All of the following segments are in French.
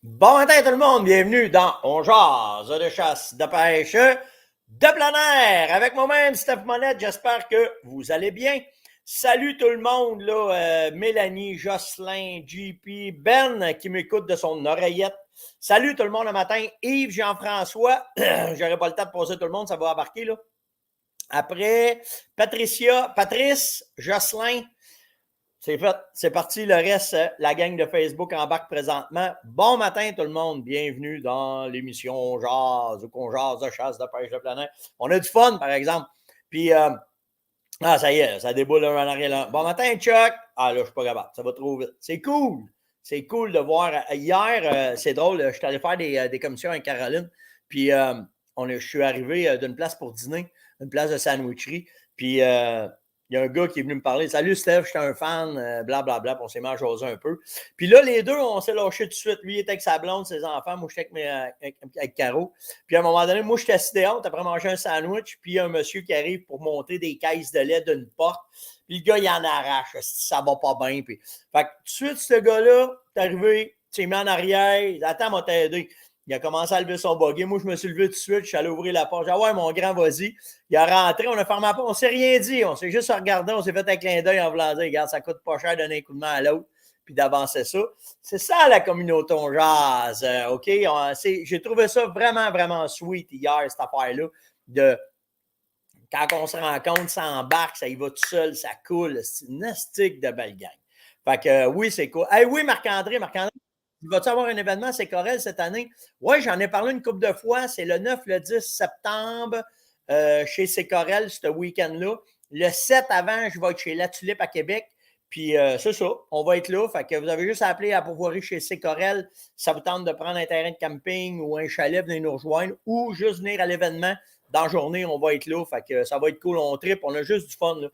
Bon matin tout le monde, bienvenue dans On jase de chasse, de pêche, de plein air, avec moi-même Steph Monette, j'espère que vous allez bien. Salut tout le monde, là, Mélanie, Jocelyn, JP, Ben qui m'écoute de son oreillette. Salut tout le monde le matin, Yves, Jean-François, j'aurai pas le temps de poser tout le monde, ça va embarquer là. Après, Patricia, Patrice, Jocelyn, c'est fait, c'est parti. Le reste, la gang de Facebook embarque présentement. Bon matin tout le monde, bienvenue dans l'émission Jazz ou qu'on jase de chasse, de pêche, de planète. On a du fun, par exemple. Puis, ça y est, ça déboule un en arrière. Bon matin, Chuck. Ah là, je suis pas capable, ça va trop vite. C'est cool. C'est cool de voir. Hier, c'est drôle, je suis allé faire des commissions avec Caroline. Puis, je suis arrivé d'une place pour dîner, une place de sandwicherie. Puis, il y a un gars qui est venu me parler. Salut Steph, j'étais un fan, blablabla. On s'est mis à jaser un peu. Puis là, les deux, on s'est lâchés tout de suite. Lui, il était avec sa blonde, ses enfants. Moi, j'étais avec Caro. Puis à un moment donné, moi, j'étais assis dehors après manger un sandwich. Puis il y a un monsieur qui arrive pour monter des caisses de lait d'une porte. Puis le gars, il en arrache. Ça va pas bien. Puis... Fait que tout de suite, ce gars-là, t'es arrivé, tu t'es mis en arrière. Attends, m'a t'aider. Il a commencé à lever son buggy. Moi, je me suis levé tout de suite. Je suis allé ouvrir la porte. J'ai dit, ah ouais, mon grand, vas-y. Il a rentré. On a fermé la porte. On ne s'est rien dit. On s'est juste regardé. On s'est fait un clin d'œil en voulant dire, regarde, ça coûte pas cher de donner un coup de main à l'autre puis d'avancer ça. C'est ça, la communauté on jase. OK? J'ai trouvé ça vraiment, vraiment sweet hier, cette affaire-là. De quand on se rencontre, ça embarque, ça y va tout seul, ça coule. C'est une astique de belle gang. Fait que oui, c'est cool. Hey, oui, Marc-André, vas-tu avoir un événement à Sécorel cette année? Oui, j'en ai parlé une couple de fois. C'est le 9, le 10 septembre chez Sécorel, ce week-end-là. Le 7 avant, je vais être chez La Tulipe à Québec. Puis c'est ça, on va être là. Fait que vous avez juste à appeler à pourvoirie chez Sécorel. Ça vous tente de prendre un terrain de camping ou un chalet, venez nous rejoindre ou juste venir à l'événement. Dans la journée, on va être là. Fait que ça va être cool, on tripe. On a juste du fun. Là.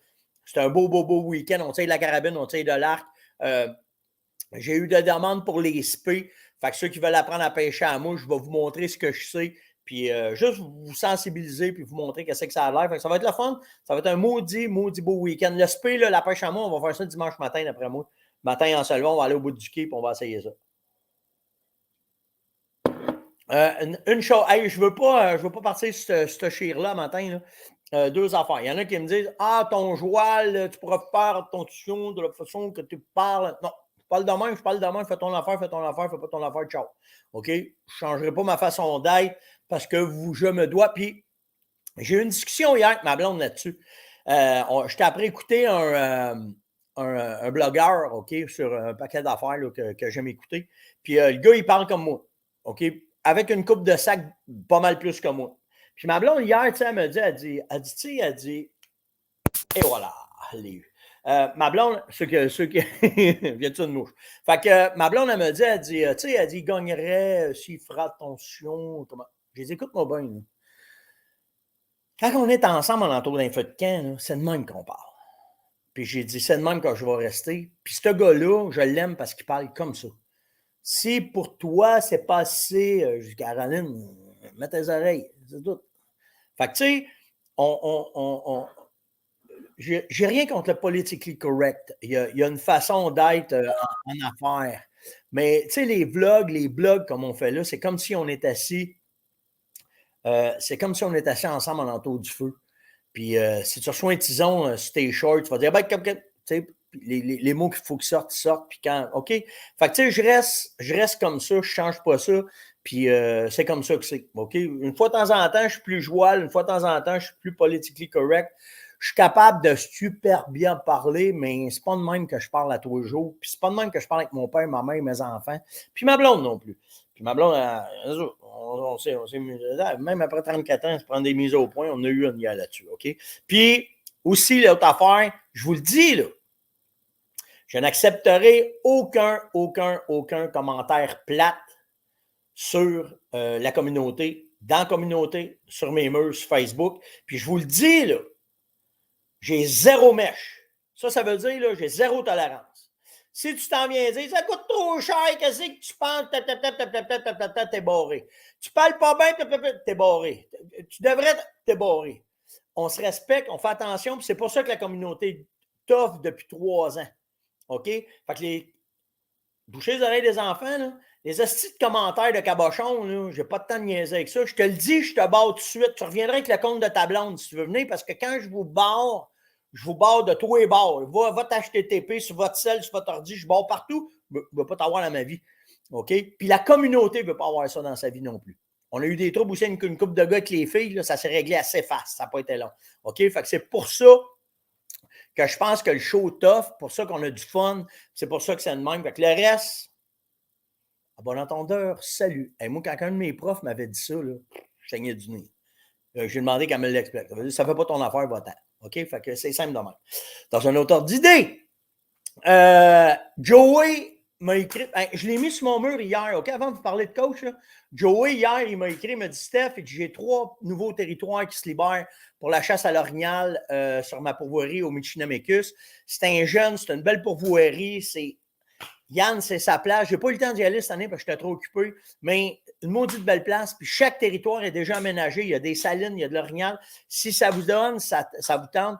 C'est un beau, beau, beau week-end. On tire de la carabine, on tire de l'arc. J'ai eu des demandes pour les spé. Fait que ceux qui veulent apprendre à pêcher à mouche, je vais vous montrer ce que je sais. Puis juste vous sensibiliser puis vous montrer qu'est-ce que ça a l'air. Fait que ça va être le fun. Ça va être un maudit beau week-end. Le spé, là, la pêche à mouche, on va faire ça dimanche matin d'après moi. Matin en se levant, on va aller au bout du quai et on va essayer ça. Une chose, hey, je veux pas partir sur ce chire-là matin. Là. Deux affaires. Il y en a qui me disent, ah, ton joual, tu pourras faire ton tution de la façon que tu parles. Non, je parle de même, fais ton affaire, fais pas ton affaire, ciao. OK? Je ne changerai pas ma façon d'être parce que je me dois. Puis, j'ai eu une discussion hier avec ma blonde là-dessus. Je t'ai appris à écouter un blogueur, OK, sur un paquet d'affaires là, que j'aime écouter. Puis, le gars, il parle comme moi. OK? Avec une coupe de sac pas mal plus que moi. Puis ma blonde, hier, tu sais, elle me dit, elle dit, et voilà, les ma blonde, ceux qui viens-tu une mouche? Fait que ma blonde, elle me dit, tu sais, elle dit, il gagnerait s'il fera attention. Comment? Je les écoute, moi, bien. Là. Quand on est ensemble en entour d'un feu de camp, c'est de même qu'on parle. Puis j'ai dit, c'est de même que je vais rester. Puis ce gars-là, je l'aime parce qu'il parle comme ça. Si pour toi, c'est pas assez, je dis, Caroline, mets tes oreilles, c'est tout. Fait que, tu sais, j'ai rien contre le politically correct. Il y a une façon d'être en affaires. Mais, tu sais, les blogs comme on fait là, c'est comme si on est assis, ensemble en entour du feu. Puis, si tu reçois un tison sur tes shorts, tu vas dire, ben, tu sais, les mots qu'il faut qu'ils sortent. Puis quand, OK? Fait que, tu sais, je reste comme ça, je change pas ça. Puis, c'est comme ça que c'est. OK? Une fois de temps en temps, je suis plus joual. Une fois de temps en temps, je suis plus politically correct. Je suis capable de super bien parler, mais c'est pas de même que je parle à tous les jours. Puis, c'est pas de même que je parle avec mon père, ma mère, mes enfants. Puis, ma blonde non plus. Puis, ma blonde, on sait, même après 34 ans, se prendre des mises au point. On a eu une hier là-dessus. OK? Puis, aussi, l'autre affaire, je vous le dis, là, je n'accepterai aucun commentaire plate sur la communauté, dans la communauté, sur mes murs, sur Facebook. Puis je vous le dis, là, j'ai zéro mèche. Ça veut dire, là, j'ai zéro tolérance. Si tu t'en viens dire, ça coûte trop cher, qu'est-ce que tu penses, t'es barré. Tu parles pas bien, t'es barré. Tu devrais, t'es barré. On se respecte, on fait attention, puis c'est pour ça que la communauté t'offre depuis 3 ans. OK? Fait que boucher les oreilles des enfants, là, Les hosties de commentaires de cabochon, là, j'ai pas de temps de niaiser avec ça. Je te le dis, je te barre tout de suite. Tu reviendras avec le compte de ta blonde si tu veux venir, parce que quand je vous barre de tous les bords. Va t'acheter TP sur votre cell, sur votre ordi, je barre partout. Je ne veux pas t'avoir dans ma vie. OK? Puis la communauté ne veut pas avoir ça dans sa vie non plus. On a eu des troubles aussi avec une couple de gars avec les filles, là, ça s'est réglé assez fast. Ça n'a pas été long. OK? Fait que c'est pour ça que je pense que le show est tough, pour ça qu'on a du fun, c'est pour ça que c'est de même. Fait que le reste, à bon entendeur, salut. Et moi, quand un de mes profs m'avait dit ça, là, je saignais du nez. J'ai demandé qu'elle me l'explique. Ça ne fait pas ton affaire, va-t'en. OK? Fait que c'est simple de même. Dans un autre ordre d'idée, Joey m'a écrit, je l'ai mis sur mon mur hier, OK? Avant de vous parler de coach, là, Joey, hier, il m'a écrit, il m'a dit, Steph, j'ai 3 nouveaux territoires qui se libèrent pour la chasse à l'orignal sur ma pourvoirie au Michinamécus. C'est un jeune, c'est une belle pourvoirie, c'est Yann, c'est sa place. Je n'ai pas eu le temps d'y aller cette année parce que j'étais trop occupé, mais une maudite belle place. Puis chaque territoire est déjà aménagé. Il y a des salines, il y a de l'orignal. Si ça vous donne, ça vous tente,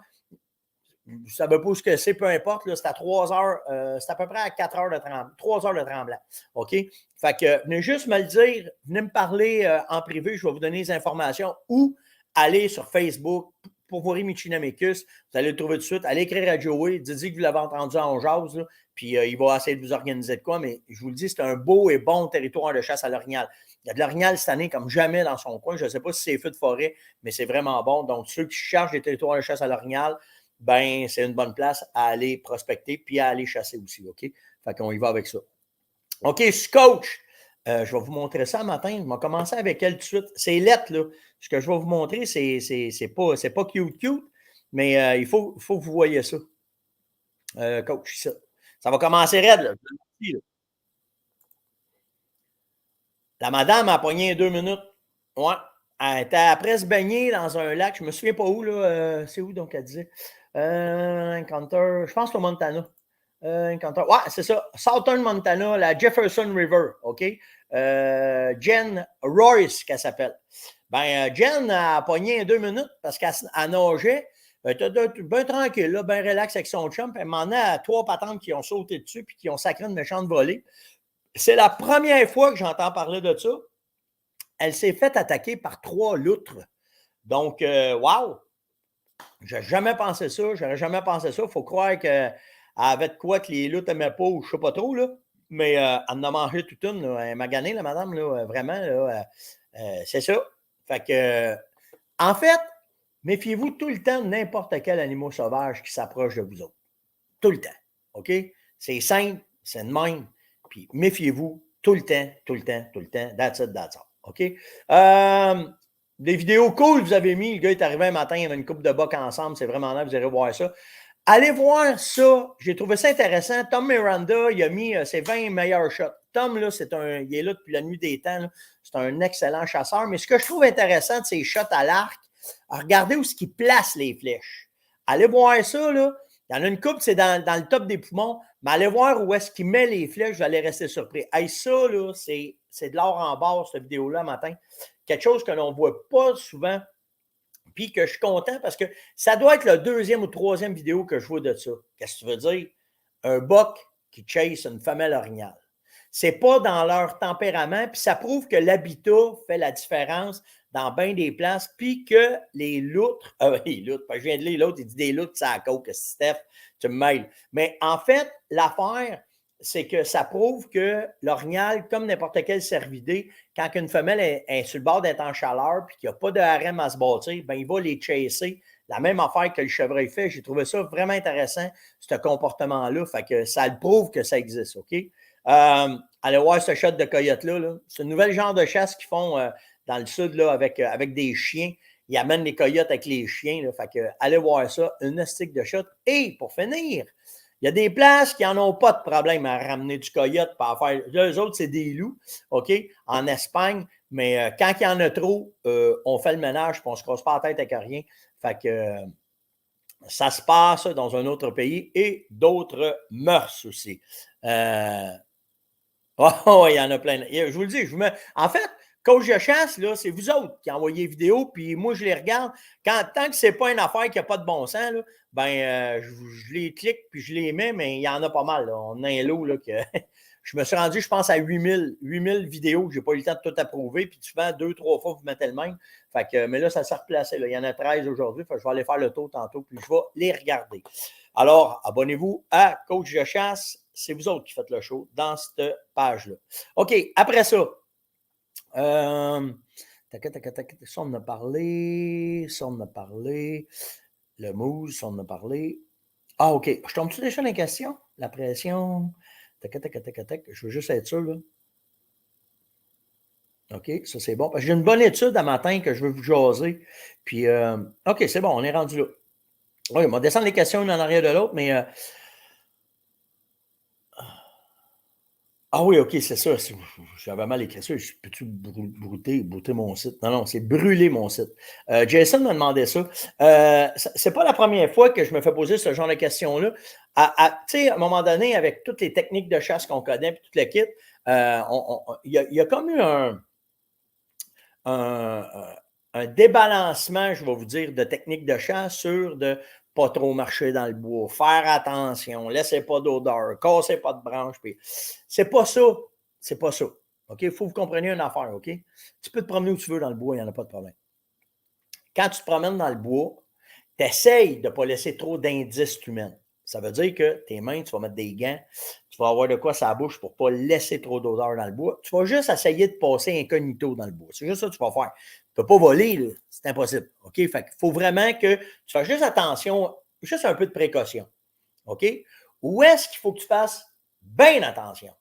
vous ne savez pas ce que c'est, peu importe, là, c'est à 3 heures, c'est à peu près à 4 heures de tremblant, 3 heures de tremblant. OK? Fait que venez juste me le dire, venez me parler en privé, je vais vous donner les informations ou allez sur Facebook, Pourvoirie Michinamécus, vous allez le trouver tout de suite. Allez écrire à Joey, dites-lui que vous l'avez entendu en jase, là, puis il va essayer de vous organiser de quoi, mais je vous le dis, c'est un beau et bon territoire de chasse à l'orignal. Il y a de l'orignal cette année comme jamais dans son coin. Je ne sais pas si c'est feu de forêt, mais c'est vraiment bon. Donc, ceux qui cherchent des territoires de chasse à l'orignal, ben, c'est une bonne place à aller prospecter puis à aller chasser aussi, OK? Fait qu'on y va avec ça. OK, coach, je vais vous montrer ça matin. Je vais commencer avec elle tout de suite. C'est lettre, là. Ce que je vais vous montrer, c'est pas cute, mais il faut que vous voyez ça. Coach, ça va commencer raide, là. La madame a pogné 2 minutes. Ouais. Elle était après se baigner dans un lac. Je ne me souviens pas où, là. C'est où donc elle disait? Encounter, je pense que c'est au Montana. Encounter, ouais, c'est ça. Southern Montana, la Jefferson River, OK? Jen Royce, qu'elle s'appelle. Ben, Jen a pogné 2 minutes parce qu'elle nageait. Elle était bien tranquille, là, bien relax avec son chum. Puis elle m'en a 3 patentes qui ont sauté dessus puis qui ont sacré une méchante volée. C'est la première fois que j'entends parler de ça. Elle s'est faite attaquer par 3 loutres. Donc, wow! J'ai jamais pensé ça. J'aurais jamais pensé ça. Il faut croire qu'elle avait de quoi que les loutres n'aimaient pas ou je ne sais pas trop, là. Mais elle en a mangé toute une. Là. Elle m'a gagné, la madame, là, vraiment. Là, c'est ça. Fait que, en fait, méfiez-vous tout le temps de n'importe quel animal sauvage qui s'approche de vous autres. Tout le temps. OK? C'est simple, c'est de même. Puis méfiez-vous tout le temps, tout le temps, tout le temps. That's it, that's all. OK? Des vidéos cool, vous avez mis. Le gars est arrivé un matin, il y avait une coupe de bocs ensemble. C'est vraiment là, vous irez voir ça. Allez voir ça. J'ai trouvé ça intéressant. Tom Miranda, il a mis ses 20 meilleurs shots. Tom, là, il est là depuis la nuit des temps. C'est un excellent chasseur. Mais ce que je trouve intéressant de ses shots à l'arc, regardez où est-ce qu'il place les flèches. Allez voir ça, là. Il y en a une coupe, c'est dans le top des poumons. Mais allez voir où est-ce qu'il met les flèches, vous allez rester surpris. Hey, ça, là, c'est de l'or en barre, cette vidéo-là, matin. Quelque chose que l'on ne voit pas souvent. Puis que je suis content parce que ça doit être la 2e ou 3e vidéo que je vois de ça. Qu'est-ce que tu veux dire? Un buck qui chase une femelle orignale. C'est pas dans leur tempérament, puis ça prouve que l'habitat fait la différence dans bien des places, puis que les loutres, les loutres, je viens de lire l'autre, il dit des loutres, ça à coke, Steph, tu me mêles. Mais en fait, l'affaire, c'est que ça prouve que l'orignal, comme n'importe quel cervidé, quand une femelle est sur le bord d'être en chaleur puis qu'il n'y a pas de harem à se bâtir, ben, il va les chasser. La même affaire que le chevreuil fait. J'ai trouvé ça vraiment intéressant, ce comportement-là. Fait que ça le prouve que ça existe, OK? Allez voir ce shot de coyote-là. Là. C'est un nouvel genre de chasse qu'ils font dans le sud là, avec des chiens. Ils amènent les coyotes avec les chiens. Là. Fait que allez voir ça, une stick de shot. Et pour finir, il y a des places qui n'en ont pas de problème à ramener du coyote pour faire. Là, eux autres, c'est des loups, OK, en Espagne. Mais quand il y en a trop, on fait le ménage et on ne se casse pas la tête avec rien. Fait que ça se passe dans un autre pays et d'autres mœurs aussi. Oh, il y en a plein. Je vous le dis, en fait, Coach de chasse, là, c'est vous autres qui envoyez les vidéos, puis moi, je les regarde. Tant que ce n'est pas une affaire qui n'a pas de bon sens, là, je les clique, puis je les mets, mais il y en a pas mal. Là. On a un lot là, que je me suis rendu, je pense, à 8000 vidéos que je n'ai pas eu le temps de tout approuver, puis souvent, 2-3 fois, vous mettez le même. Fait que, mais là, ça s'est replacé. Là. Il y en a 13 aujourd'hui. Je vais aller faire le tour tantôt, puis je vais les regarder. Alors, abonnez-vous à Coach de chasse. C'est vous autres qui faites le show dans cette page-là. OK, après ça. Ça, on en a parlé. Ça, on en a parlé. Le mousse, ça, on en a parlé. Ah, OK. Je tombe-tu déjà dans les questions? La pression. Je veux juste être sûr, là. OK, ça, c'est bon. J'ai une bonne étude à matin que je veux vous jaser. Puis, OK, c'est bon, on est rendu là. Oui, on va descendre les questions une en arrière de l'autre, mais... Ah oui, OK, c'est ça. J'avais mal écrit ça. Peux-tu brouter mon site? Non, c'est brûler mon site. Jason m'a demandé ça. C'est pas la première fois que je me fais poser ce genre de questions-là. Tu sais, à un moment donné, avec toutes les techniques de chasse qu'on connaît, puis tout le kit, il y a comme eu un débalancement, je vais vous dire, de techniques de chasse sur de pas trop marcher dans le bois, faire attention, laissez pas d'odeur, cassez pas de branches. C'est pas ça. C'est pas ça. OK? Il faut que vous compreniez une affaire, OK? Tu peux te promener où tu veux dans le bois, il n'y en a pas de problème. Quand tu te promènes dans le bois, tu essayes de ne pas laisser trop d'indices humains. Ça veut dire que tes mains, tu vas mettre des gants, tu vas avoir de quoi sur la bouche pour ne pas laisser trop d'odeur dans le bois. Tu vas juste essayer de passer incognito dans le bois. C'est juste ça que tu vas faire. Tu ne peux pas voler, là. C'est impossible. OK? Fait qu'il faut vraiment que tu fasses juste attention, juste un peu de précaution. OK? Où est-ce qu'il faut que tu fasses bien attention?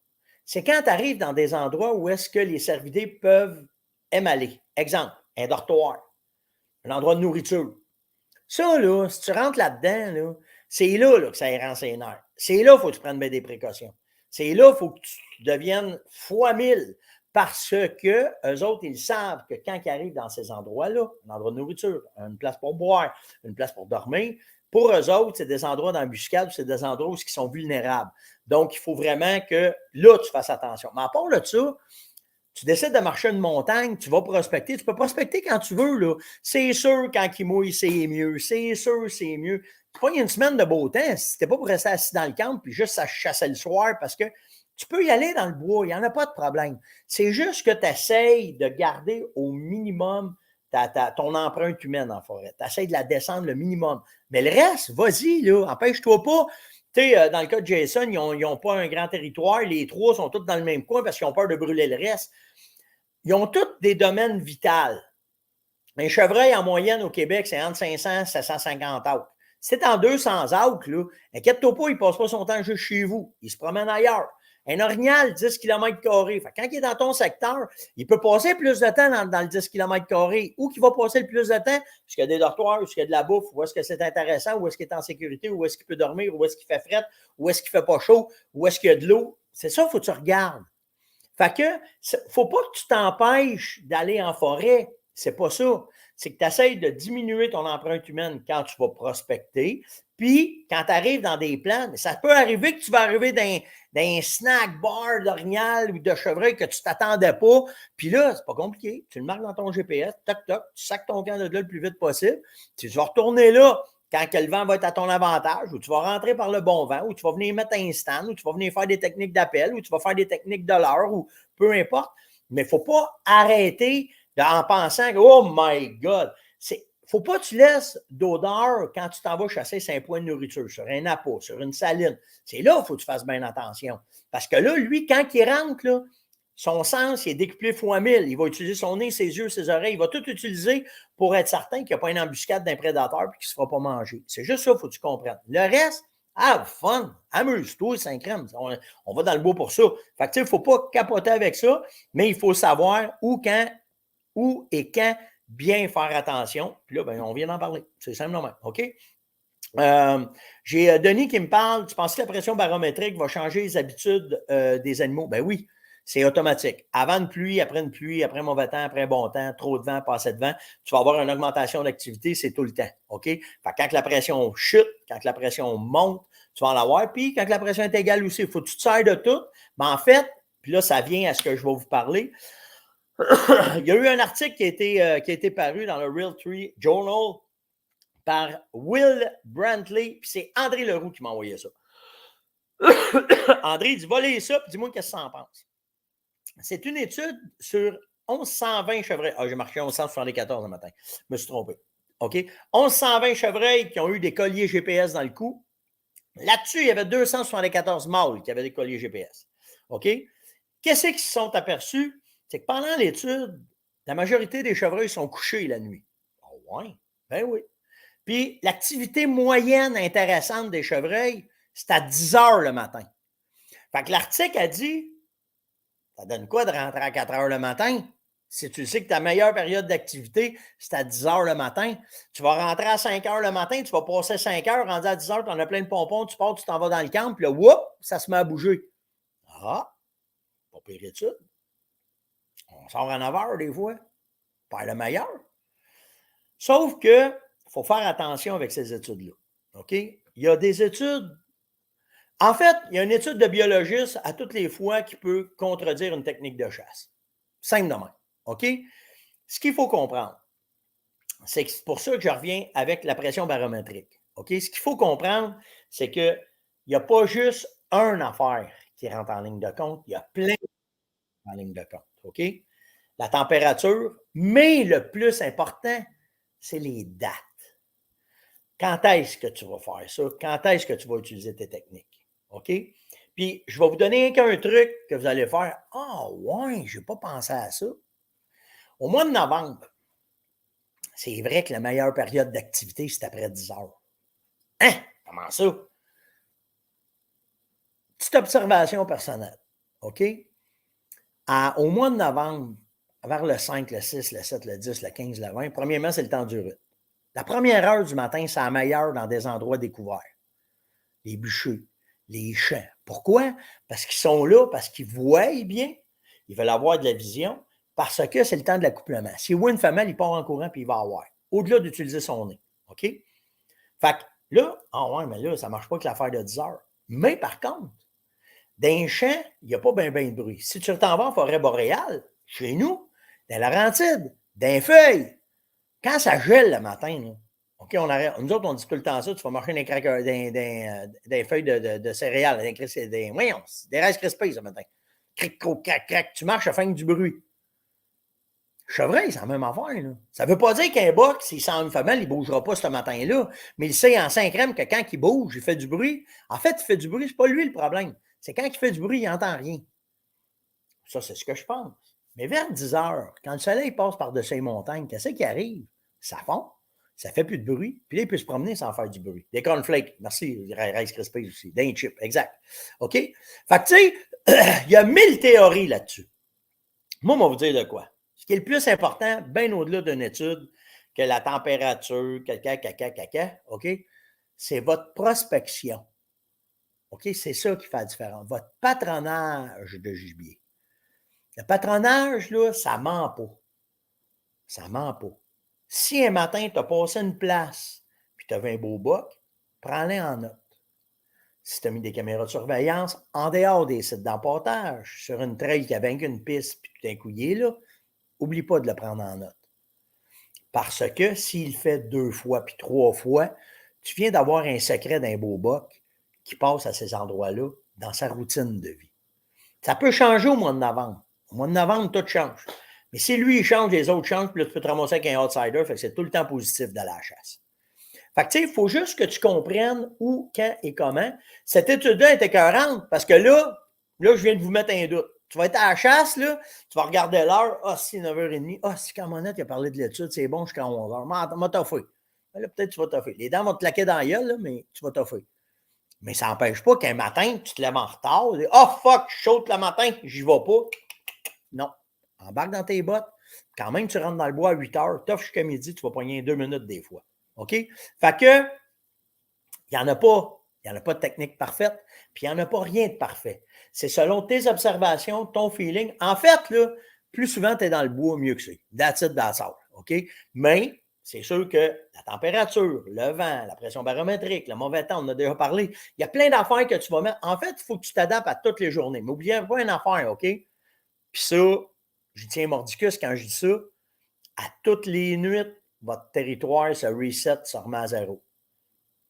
C'est quand tu arrives dans des endroits où est-ce que les cervidés peuvent émaler. Exemple, un dortoir, un endroit de nourriture. Ça, là, si tu rentres là-dedans, là, c'est là que ça rend ses nerfs. C'est là qu'il faut que tu prennes bien des précautions. C'est là qu'il faut que tu deviennes fois 1000 parce que eux autres, ils savent que quand ils arrivent dans ces endroits-là, un endroit de nourriture, une place pour boire, une place pour dormir, pour eux autres, c'est des endroits d'embuscade, c'est des endroits où ils sont vulnérables. Donc, il faut vraiment que là, tu fasses attention. Mais à part de ça, tu décides de marcher une montagne, tu vas prospecter. Tu peux prospecter quand tu veux, là. C'est sûr, quand il mouille, c'est mieux. C'est sûr, c'est mieux. Tu prends une semaine de beau temps, si tu n'es pas pour rester assis dans le camp puis juste à chasser le soir, parce que tu peux y aller dans le bois, il n'y en a pas de problème. C'est juste que tu essayes de garder au minimum ton empreinte humaine en forêt. Tu essayes de la descendre le minimum. Mais le reste, vas-y, là, empêche-toi pas. Tu sais, dans le cas de Jason, ils n'ont pas un grand territoire. Les trois sont tous dans le même coin parce qu'ils ont peur de brûler le reste. Ils ont tous des domaines vitaux. Un chevreuil, en moyenne, au Québec, c'est entre 500 et 750 acres. Si c'est en 200 acres, là, inquiète-toi pas, il ne passe pas son temps juste chez vous. Il se promène ailleurs. Un orignal, 10 km². Quand il est dans ton secteur, il peut passer plus de temps dans le 10 km². Où qu'il va passer le plus de temps? Est-ce qu'il y a des dortoirs, est-ce qu'il y a de la bouffe, où est-ce que c'est intéressant, où est-ce qu'il est en sécurité, où est-ce qu'il peut dormir, où est-ce qu'il fait fret, où est-ce qu'il ne fait pas chaud, où est-ce qu'il y a de l'eau. C'est ça, il faut que tu regardes. Fait que, faut pas que tu t'empêches d'aller en forêt. C'est pas ça. C'est que tu essaies de diminuer ton empreinte humaine quand tu vas prospecter. Puis, quand tu arrives dans des plans, ça peut arriver que tu vas arriver dans un snack bar d'orignal ou de chevreuil que tu ne t'attendais pas. Puis là, c'est pas compliqué. Tu le marques dans ton GPS, toc, toc, tu sacs ton camp de là le plus vite possible. Tu vas retourner là quand le vent va être à ton avantage, ou tu vas rentrer par le bon vent, ou tu vas venir mettre un stand, ou tu vas venir faire des techniques d'appel, ou tu vas faire des techniques de l'heure, ou peu importe. Mais il ne faut pas arrêter en pensant que, oh my God, il ne faut pas que tu laisses d'odeur quand tu t'en vas chasser 5 points de nourriture, sur un appât, sur une saline. C'est là qu'il faut que tu fasses bien attention. Parce que là, lui, quand il rentre, là, son sens il est décuplé fois 1000. Il va utiliser son nez, ses yeux, ses oreilles. Il va tout utiliser pour être certain qu'il n'y a pas une embuscade d'un prédateur et qu'il ne se fera pas manger. C'est juste ça qu'il faut que tu comprennes. Le reste, have fun, amuse-toi, Saint-Crème. On va dans le bois pour ça. Fait que, il ne faut pas capoter avec ça, mais il faut savoir où et quand bien faire attention. Puis là, on vient d'en parler. C'est simplement, OK? J'ai Denis qui me parle. Tu penses que la pression barométrique va changer les habitudes des animaux? Ben oui. C'est automatique. Avant une pluie, après mauvais temps, après un bon temps, trop de vent, pas assez de vent, tu vas avoir une augmentation d'activité, c'est tout le temps. OK? Fait que quand la pression chute, quand la pression monte, tu vas en avoir. Puis quand la pression est égale aussi, il faut que tu te sers de tout. Mais en fait, puis là, ça vient à ce que je vais vous parler. Il y a eu un article qui a été paru dans le Realtree Journal par Will Brantley, puis c'est André Leroux qui m'a envoyé ça. André dit, va lire ça, puis dis-moi qu'est-ce que tu en penses. C'est une étude sur 1120 chevreuils. Ah, j'ai marqué 1174 le matin. Je me suis trompé. OK? 1120 chevreuils qui ont eu des colliers GPS dans le cou. Là-dessus, il y avait 274 mâles qui avaient des colliers GPS. OK? Qu'est-ce qu'ils se sont aperçus? C'est que pendant l'étude, la majorité des chevreuils sont couchés la nuit. Oh, ouais. Ben oui. Puis l'activité moyenne intéressante des chevreuils, c'est à 10 heures le matin. Fait que l'article a dit, ça donne quoi de rentrer à 4 heures le matin? Si tu sais que ta meilleure période d'activité, c'est à 10 heures le matin, tu vas rentrer à 5 heures le matin, tu vas passer 5 heures, rendu à 10 heures, tu en as plein de pompons, tu pars, tu t'en vas dans le camp, puis là, whoop, ça se met à bouger. Ah, pas pire étude. On sort à 9 heures des fois, pas le meilleur. Sauf que, il faut faire attention avec ces études-là. OK? Il y a des études. En fait, il y a une étude de biologiste à toutes les fois qui peut contredire une technique de chasse. Simple de même. OK? Ce qu'il faut comprendre, c'est que c'est pour ça que je reviens avec la pression barométrique. OK? Ce qu'il faut comprendre, c'est qu'il n'y a pas juste une affaire qui rentre en ligne de compte, il y a plein en ligne de compte. OK? La température, mais le plus important, c'est les dates. Quand est-ce que tu vas faire ça? Quand est-ce que tu vas utiliser tes techniques? OK? Puis, je vais vous donner qu'un truc que vous allez faire. Ah, ouais, je n'ai pas pensé à ça. Au mois de novembre, c'est vrai que la meilleure période d'activité, c'est après 10 heures. Hein? Comment ça? Petite observation personnelle. OK? Au mois de novembre, vers le 5, le 6, le 7, le 10, le 15, le 20, premièrement, c'est le temps du rut. La première heure du matin, c'est la meilleure dans des endroits découverts. Les bûchers, les champs. Pourquoi? Parce qu'ils sont là, parce qu'ils voient bien, ils veulent avoir de la vision, parce que c'est le temps de l'accouplement. S'il voit une femelle, il part en courant puis il va avoir. Au-delà d'utiliser son nez. OK? Fait que là, ah ouais, mais là, ça ne marche pas avec l'affaire de 10 heures. Mais par contre, dans un champ, il n'y a pas bien de bruit. Si tu t'en vas en forêt boréale, chez nous, dans la Laurentide, dans les feuilles, quand ça gèle le matin, là, OK, on arrête. Nous autres, on dit tout le temps ça, tu vas marcher dans des feuilles de céréales, des Rice Krispies ce matin. Cric, croc, crac, crac, tu marches, ça fait du bruit. Chevreuil, c'est la même affaire. Là. Ça ne veut pas dire qu'un boc, s'il sent une femelle, il ne bougera pas ce matin-là, mais il sait en 5 que quand il bouge, il fait du bruit. En fait, il fait du bruit, ce n'est pas lui le problème. C'est quand il fait du bruit, il n'entend rien. Ça, c'est ce que je pense. Mais vers 10 heures, quand le soleil passe par-dessus les montagnes, qu'est-ce qui arrive? Ça fond, ça ne fait plus de bruit, puis là, il peut se promener sans faire du bruit. Des cornflakes, merci, Rice Krispies aussi, des chips, exact. OK? Fait que, tu sais, il y a 1000 théories là-dessus. Moi, on va vous dire de quoi. Ce qui est le plus important, bien au-delà d'une étude, que la température, caca, OK? C'est votre prospection. OK? C'est ça qui fait la différence. Votre patronage de gibier. Le patronage, là, ça ment pas. Ça ment pas. Si un matin, tu as passé une place puis tu avais un beau boc, prends-les en note. Si tu as mis des caméras de surveillance, en dehors des sites d'emportage, sur une trail qui a vaincu une piste puis tout un coup, il est là, oublie pas de le prendre en note. Parce que s'il fait 2 fois puis 3 fois, tu viens d'avoir un secret d'un beau boc qui passe à ces endroits-là dans sa routine de vie. Ça peut changer au mois de novembre. Au mois de novembre, tout change. Mais si lui, il change, les autres changent, puis là, tu peux te ramasser avec un outsider, fait que c'est tout le temps positif de la chasse. Fait que, tu sais, il faut juste que tu comprennes où, quand et comment. Cette étude-là est écœurante, parce que là, je viens de vous mettre un doute. Tu vas être à la chasse, là, tu vas regarder l'heure, c'est 9h30, si Camonette a parlé de l'étude, c'est bon jusqu'à 11h. M'a toffé. Là, peut-être tu vas toffer. Les dents vont te claquer dans la gueule, là, mais tu vas toffer. Mais ça n'empêche pas qu'un matin, tu te lèves en retard, tu dis, fuck, je saute le matin, j'y vais pas. Non. Embarque dans tes bottes. Quand même, tu rentres dans le bois à 8 heures, tough jusqu'à midi, tu vas pogner 2 minutes des fois. OK? Fait que, il n'y en a pas. Il n'y en a pas de technique parfaite, puis il n'y en a pas rien de parfait. C'est selon tes observations, ton feeling. En fait, là, plus souvent tu es dans le bois, mieux que c'est. That's it, that's all. OK? Mais, c'est sûr que la température, le vent, la pression barométrique, le mauvais temps, on en a déjà parlé. Il y a plein d'affaires que tu vas mettre. En fait, il faut que tu t'adaptes à toutes les journées. Mais n'oubliez pas une affaire, OK? Puis ça, je tiens mordicus quand je dis ça, à toutes les nuits, votre territoire se reset, se remet à zéro.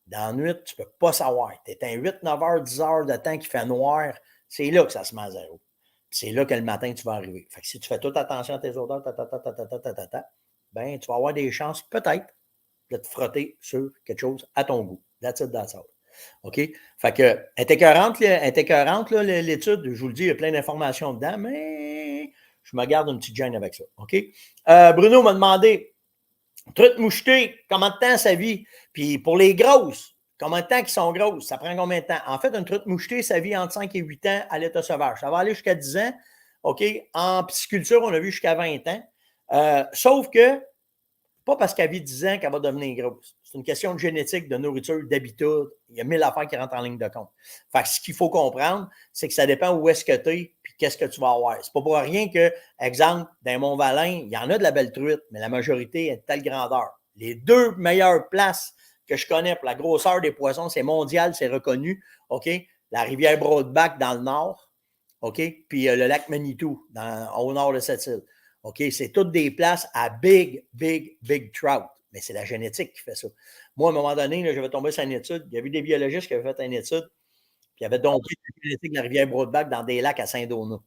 Dans la nuit, tu ne peux pas savoir. Tu es un 8, 9 heures, 10 heures de temps qui fait noir, c'est là que ça se met à zéro. C'est là que le matin, tu vas arriver. Fait que si tu fais toute attention à tes odeurs, ben, tu vas avoir des chances, peut-être, de te frotter sur quelque chose à ton goût. That's it, that's all. OK? Fait que, elle est écœurante, là, l'étude. Je vous le dis, il y a plein d'informations dedans, mais je me garde une petite gêne avec ça. OK? Bruno m'a demandé, truite mouchetée, comment de temps ça vit? Puis pour les grosses, combien de temps qu'ils sont grosses? Ça prend combien de temps? En fait, une truite mouchetée, ça vit entre 5 et 8 ans à l'état sauvage. Ça va aller jusqu'à 10 ans. OK? En pisciculture, on a vu jusqu'à 20 ans. Sauf que, pas parce qu'elle vit 10 ans qu'elle va devenir grosse. C'est une question de génétique, de nourriture, d'habitat. Il y a 1000 affaires qui rentrent en ligne de compte. Fait que ce qu'il faut comprendre, c'est que ça dépend où est-ce que tu es puis qu'est-ce que tu vas avoir. C'est pas pour rien que, exemple, dans Mont-Valin, il y en a de la belle truite, mais la majorité est de telle grandeur. Les deux meilleures places que je connais pour la grosseur des poissons, c'est mondial, c'est reconnu. OK? La rivière Broadback dans le nord. OK? Puis le lac Manitou au nord de cette île. OK? C'est toutes des places à big trout. Mais c'est la génétique qui fait ça. Moi, à un moment donné, là, j'avais tombé sur une étude. Il y avait des biologistes qui avaient fait une étude. Puis ils avaient dompté la génétique de la rivière Broadback dans des lacs à Saint-Donat.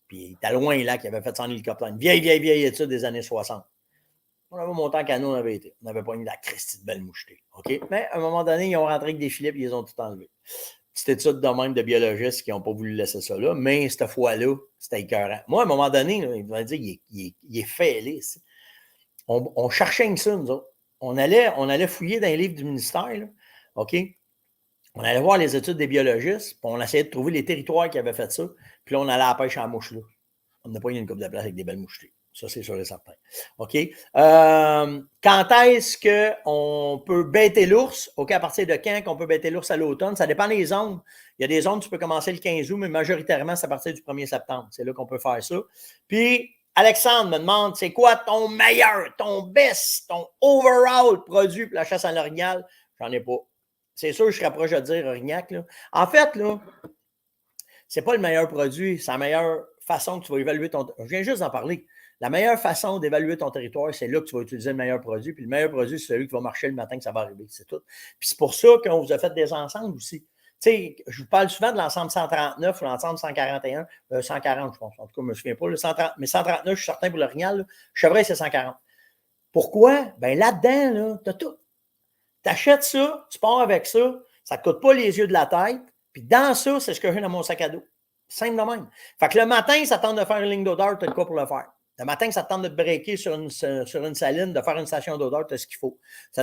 Puis il était loin, là, qui avait fait ça en hélicoptère. Une vieille étude des années 60. On avait monté en canot, on avait été. On avait pas mis la Christie de belle mouchetée. OK? Mais à un moment donné, ils ont rentré avec des filets et ils ont tout enlevé. Petite étude de même de biologistes qui n'ont pas voulu laisser ça là, mais cette fois-là, c'était écœurant. Moi, à un moment donné, là, il va dire il est fêlé. On cherchait ça, nous autres. On allait fouiller dans les livres du ministère, là, OK? On allait voir les études des biologistes, puis on essayait de trouver les territoires qui avaient fait ça, puis là, on allait à la pêche à la mouche là. On n'a pas eu une coupe de place avec des belles mouchetées. Ça, c'est sûr et certain. OK? Quand est-ce qu'on peut bêter l'ours? OK, à partir de quand qu'on peut bêter l'ours à l'automne? Ça dépend des zones. Il y a des zones où tu peux commencer le 15 août, mais majoritairement, c'est à partir du 1er septembre. C'est là qu'on peut faire ça. Puis, Alexandre me demande, c'est quoi ton meilleur, ton best, ton overall produit pour la chasse à l'orignal? J'en ai pas. C'est sûr, je serais proche de dire Orignac. Là. En fait, là, c'est pas le meilleur produit, c'est la meilleure façon que tu vas évaluer ton... Je viens juste d'en parler. La meilleure façon d'évaluer ton territoire, c'est là que tu vas utiliser le meilleur produit. Puis le meilleur produit, c'est celui qui va marcher le matin que ça va arriver. C'est tout. Puis c'est pour ça qu'on vous a fait des ensembles aussi. Tu sais, je vous parle souvent de l'ensemble 139 ou l'ensemble 141, 140, je pense. En tout cas, je ne me souviens pas. Le 130, mais 139, je suis certain pour l'orignal. Chevreuil, c'est 140. Pourquoi? Bien là-dedans, là, tu as tout. Tu achètes ça, tu pars avec ça, ça ne te coûte pas les yeux de la tête. Puis dans ça, c'est ce que j'ai dans mon sac à dos. Simple de même. Fait que le matin, ça tente de faire une ligne d'odeur, tu as de quoi pour le faire. Le matin, ça tente de te breaker sur une saline, de faire une station d'odeur, tu as ce qu'il faut. Tu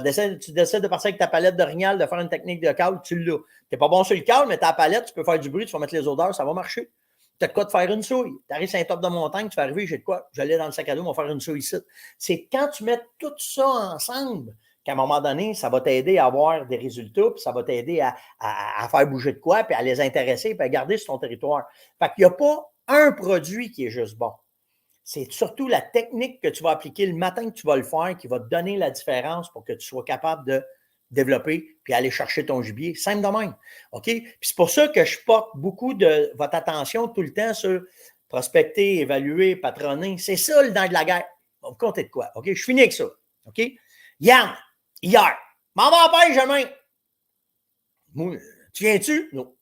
décides de partir avec ta palette d'orignal, de faire une technique de câble, tu l'as. Tu n'es pas bon sur le câble, mais ta palette, tu peux faire du bruit, tu vas mettre les odeurs, ça va marcher. Tu as de quoi te faire une souille. Tu arrives sur un top de montagne, tu vas arriver, j'ai de quoi, je l'ai dans le sac à dos, on va faire une souille ici. C'est quand tu mets tout ça ensemble qu'à un moment donné, ça va t'aider à avoir des résultats, puis ça va t'aider à faire bouger de quoi, puis à les intéresser, puis à garder sur ton territoire. Fait qu'il n'y a pas un produit qui est juste bon. C'est surtout la technique que tu vas appliquer le matin que tu vas le faire qui va te donner la différence pour que tu sois capable de développer puis aller chercher ton gibier. Simple de même. OK? Puis c'est pour ça que je porte beaucoup de votre attention tout le temps sur prospecter, évaluer, patronner. C'est ça le dent de la guerre. On va vous compter de quoi? OK? Je finis avec ça. OK? Yann, hier, m'en va en pêche demain. Moi, tu viens-tu? Non.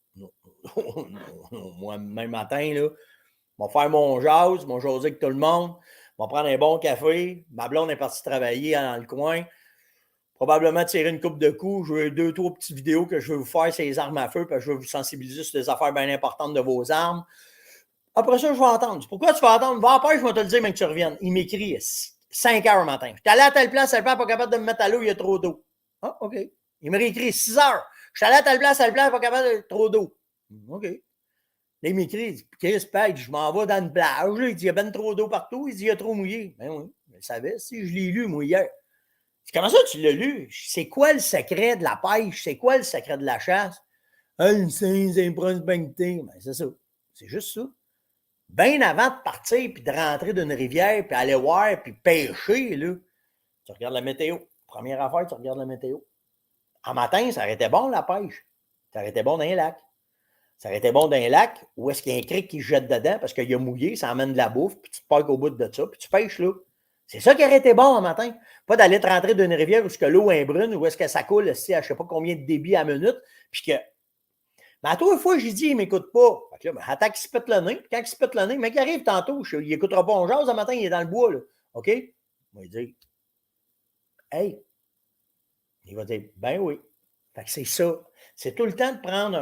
Moi, même matin, là, je vais faire mon jazz, mon jaser avec tout le monde. Je vais prendre un bon café. Ma blonde est partie travailler dans le coin. Probablement tirer une coupe de coups. J'ai 2-3 petites vidéos que je vais vous faire sur les armes à feu, parce que je vais vous sensibiliser sur des affaires bien importantes de vos armes. Après ça, je vais entendre. Pourquoi tu vas attendre? Va en pêche, je vais te le dire, mais que tu reviennes. Il m'écrit 5 heures le matin. Je suis allé à telle place, pas capable de me mettre à l'eau, il y a trop d'eau. Ah, OK. Il me réécrit 6 heures. Je suis allé à telle place, pas capable de trop d'eau. OK. Là, il m'écrit, il dit, Chris Page, je m'en vais dans une plage. Là, il dit, il y a ben trop d'eau partout. Il dit, il y a trop mouillé. Ben oui, je le savais, si je l'ai lu, moi, hier. Comment ça, tu l'as lu? C'est quoi le secret de la pêche? C'est quoi le secret de la chasse? Ben, c'est ça. C'est juste ça. Bien avant de partir, puis de rentrer d'une rivière, puis aller voir, puis pêcher, là, tu regardes la météo. Première affaire, tu regardes la météo. En matin, ça aurait été bon, la pêche. Ça aurait été bon dans les lacs. Ça aurait été bon d'un lac où est-ce qu'il y a un cric qui se jette dedans parce qu'il a mouillé, ça amène de la bouffe, puis tu te parques au bout de ça, puis tu pêches là. C'est ça qui aurait été bon un matin. Pas d'aller te rentrer d'une rivière où est-ce que l'eau est brune, où est-ce que ça coule, à je ne sais pas combien de débit à minute, puis que. Mais à toi, une fois, j'ai dit, il ne m'écoute pas. Fait que là, attends qu'il se pète le nez. Puis quand il se pète le nez, le mec arrive tantôt, il n'écoutera pas on jase, un matin, il est dans le bois, là. OK? Il va dire, hey. Il va dire, ben oui. Fait que c'est ça. C'est tout le temps de prendre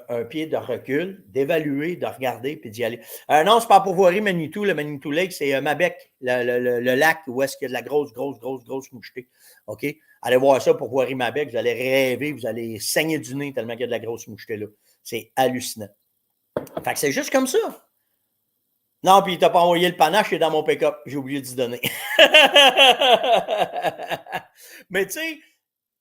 un pied de recul, d'évaluer, de regarder, puis d'y aller. Non, c'est pas pour voir Manitou. Le Manitou Lake, c'est Mabec, le lac où est-ce qu'il y a de la grosse mouchetée. OK? Allez voir ça pour voir Mabec. Vous allez rêver, vous allez saigner du nez tellement qu'il y a de la grosse mouchetée là. C'est hallucinant. Fait que c'est juste comme ça. Non, puis il t'a pas envoyé le panache, il est dans mon pick-up. J'ai oublié d'y donner. Mais tu sais,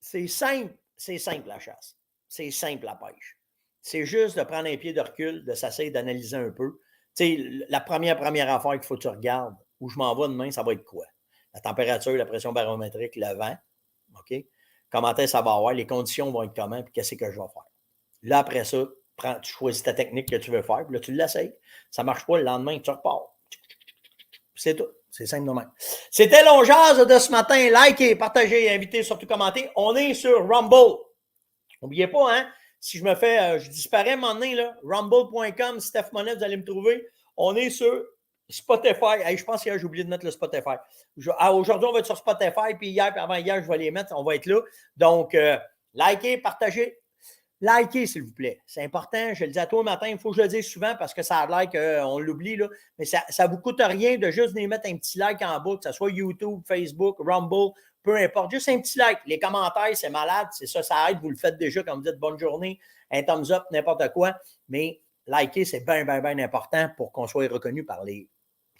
c'est simple la chasse. C'est simple la pêche. C'est juste de prendre un pied de recul, de s'asseoir, d'analyser un peu. Tu sais, la première affaire qu'il faut que tu regardes, où je m'en vais demain, ça va être quoi? La température, la pression barométrique, le vent. OK? Comment est-ce que ça va avoir? Les conditions vont être comment? Puis qu'est-ce que je vais faire? Là, après ça, tu choisis ta technique que tu veux faire, puis là, tu l'essayes. Ça ne marche pas, le lendemain, tu repars. C'est tout. C'est simple de même. C'était l'Onjaz de ce matin. Likez, partagez, invitez, surtout commentez. On est sur Rumble. N'oubliez pas, hein, si je me fais, je disparais à un moment donné, là, rumble.com, Steph Monette, vous allez me trouver. On est sur Spotify. Hey, je pense qu'hier, j'ai oublié de mettre le Spotify. Aujourd'hui, on va être sur Spotify, puis hier, puis avant-hier, je vais les mettre. On va être là. Donc, likez, partagez. Likez, s'il vous plaît. C'est important. Je le dis à toi le matin. Il faut que je le dise souvent parce que ça a l'air qu'on l'oublie. Là. Mais ça ne vous coûte rien de juste venir mettre un petit like en bas, que ce soit YouTube, Facebook, Rumble, peu importe. Juste un petit like. Les commentaires, c'est malade. C'est ça, ça aide. Vous le faites déjà quand vous dites bonne journée, un thumbs up, n'importe quoi. Mais liker, c'est bien important pour qu'on soit reconnu par les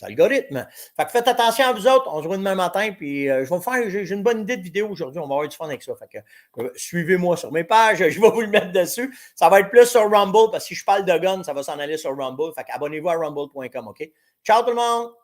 algorithmes. Fait que faites attention à vous autres. On se voit demain matin. Puis je vais vous faire, j'ai une bonne idée de vidéo aujourd'hui. On va avoir du fun avec ça. Fait que suivez-moi sur mes pages. Je vais vous le mettre dessus. Ça va être plus sur Rumble parce que si je parle de gun, ça va s'en aller sur Rumble. Fait qu'abonnez-vous à rumble.com. OK? Ciao tout le monde!